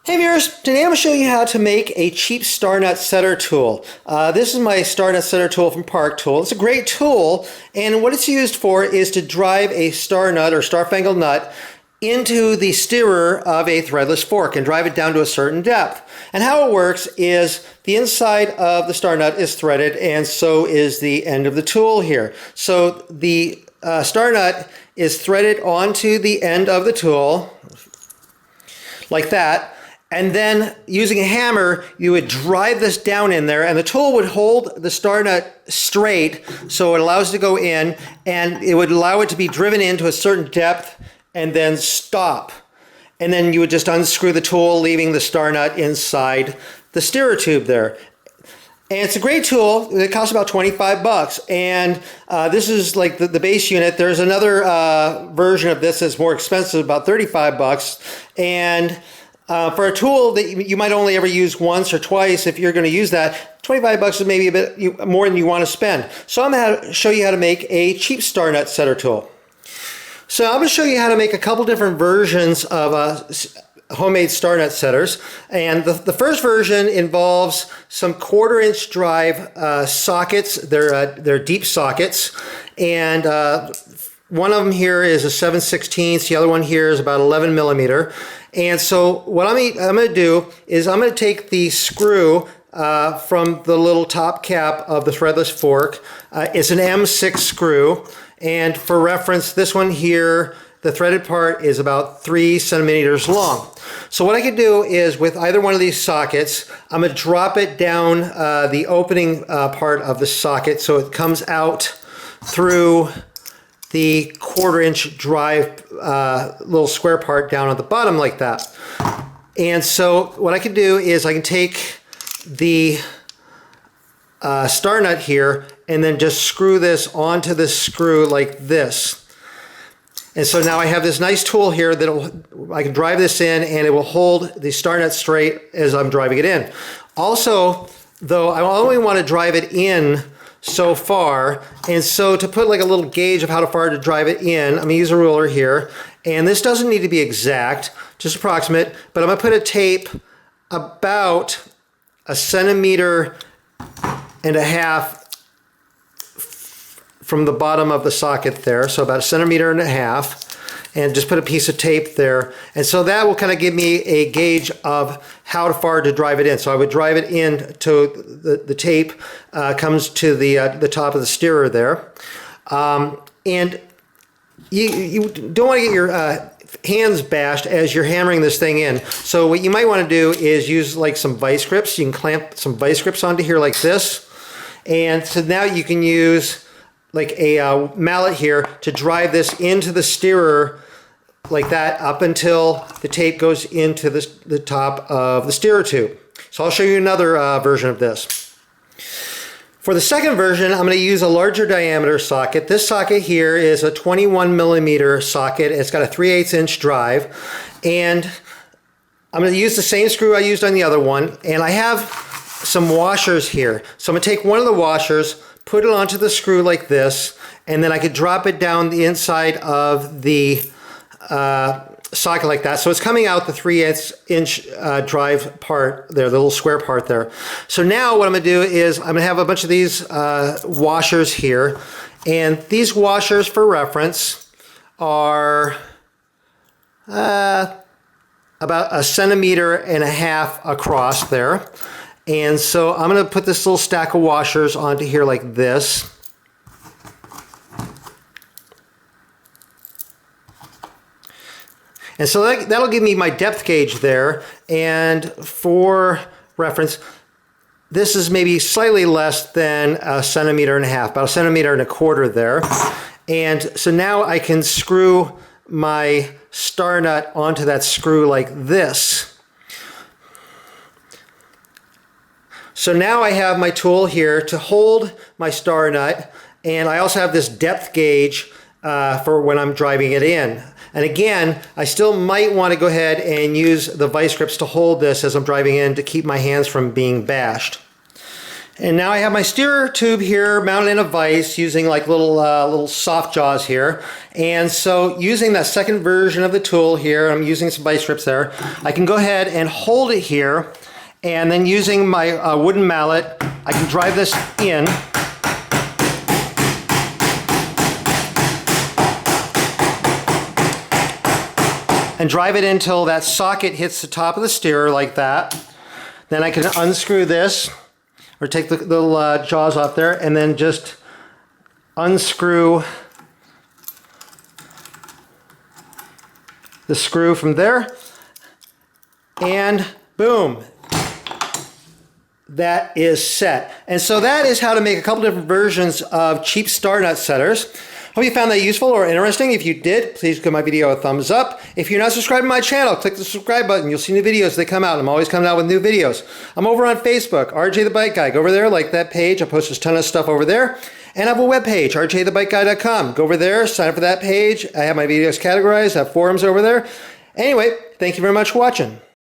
Hey viewers, today I'm going to show you how to make a cheap starnut setter tool. This is my starnut setter tool from Park Tool. It's a great tool, and what it's used for is to drive a starnut or star-fangled nut into the steerer of a threadless fork and drive it down to a certain depth. And how it works is the inside of the starnut is threaded, and so is the end of the tool here. So the starnut is threaded onto the end of the tool like that. And then using a hammer, you would drive this down in there, and the tool would hold the starnut straight so it allows it to go in, and it would allow it to be driven into a certain depth and then stop. And then you would just unscrew the tool, leaving the starnut inside the steerer tube there. And it's a great tool. It costs about 25 bucks. And this is like the base unit. There's another version of this that's more expensive, about 35 bucks. And for a tool that you might only ever use once or twice, if you're going to use that, 25 bucks is maybe a bit more than you want to spend. So I'm going to show you how to make a cheap starnut setter tool. So I'm going to show you how to make a couple different versions of homemade starnut setters. And the first version involves some 1/4-inch drive sockets. They're deep sockets. And one of them here is a 7/16. The other one here is about 11 millimeter. And so what I'm going to do is I'm going to take the screw from the little top cap of the threadless fork. It's an M6 screw. And for reference, this one here, the threaded part is about 3 centimeters long. So what I can do is with either one of these sockets, I'm going to drop it down the opening part of the socket so it comes out through the 1/4-inch drive little square part down at the bottom like that. And so what I can do is I can take the starnut here and then just screw this onto this screw like this. And so now I have this nice tool here that I can drive this in, and it will hold the starnut straight as I'm driving it in. Also, though, I only want to drive it in so far, and so to put like a little gauge of how far to drive it in, I'm going to use a ruler here, and this doesn't need to be exact, just approximate, but I'm going to put a tape about 1.5 centimeters from the bottom of the socket there, so about 1.5 centimeters, and just put a piece of tape there. And so that will kind of give me a gauge of how far to drive it in. So I would drive it in to the tape comes to the top of the steerer there. And you don't want to get your hands bashed as you're hammering this thing in. So what you might want to do is use like some vice grips. You can clamp some vice grips onto here like this. And so now you can use like a mallet here to drive this into the steerer like that up until the tape goes into the top of the steerer tube. So I'll show you another version of this. For the second version, I'm going to use a larger diameter socket. This socket here is a 21 millimeter socket. It's got a 3/8-inch drive, and I'm going to use the same screw I used on the other one, and I have some washers here. So I'm going to take one of the washers, put it onto the screw like this, and then I could drop it down the inside of the socket like that. So it's coming out the 3/8-inch drive part there, the little square part there. So now what I'm going to do is I'm going to have a bunch of these washers here, and these washers, for reference, are about 1.5 centimeters across there. And so I'm going to put this little stack of washers onto here like this. And so that'll give me my depth gauge there. And for reference, this is maybe slightly less than 1.5 centimeters, about 1.25 centimeters there. And so now I can screw my starnut onto that screw like this. So now I have my tool here to hold my starnut, and I also have this depth gauge for when I'm driving it in. And again, I still might want to go ahead and use the vice grips to hold this as I'm driving in to keep my hands from being bashed. And now I have my steer tube here mounted in a vise using like little soft jaws here. And so using that second version of the tool here, I'm using some vise grips there, I can go ahead and hold it here, and then using my wooden mallet, I can drive this in. And drive it until that socket hits the top of the steer like that. Then I can unscrew this, or take the little jaws off there, and then just unscrew the screw from there, and boom, that is set. And so that is how to make a couple different versions of cheap star nut setters. Hope you found that useful or interesting. If you did, please give my video a thumbs up. If you're not subscribed to my channel, click the subscribe button. You'll see new videos as they come out. I'm always coming out with new videos. I'm over on Facebook, RJ the Bike Guy. Go over there, like that page. I post a ton of stuff over there. And I have a webpage, rjthebikeguy.com. Go over there, sign up for that page. I have my videos categorized. I have forums over there. Anyway, thank you very much for watching.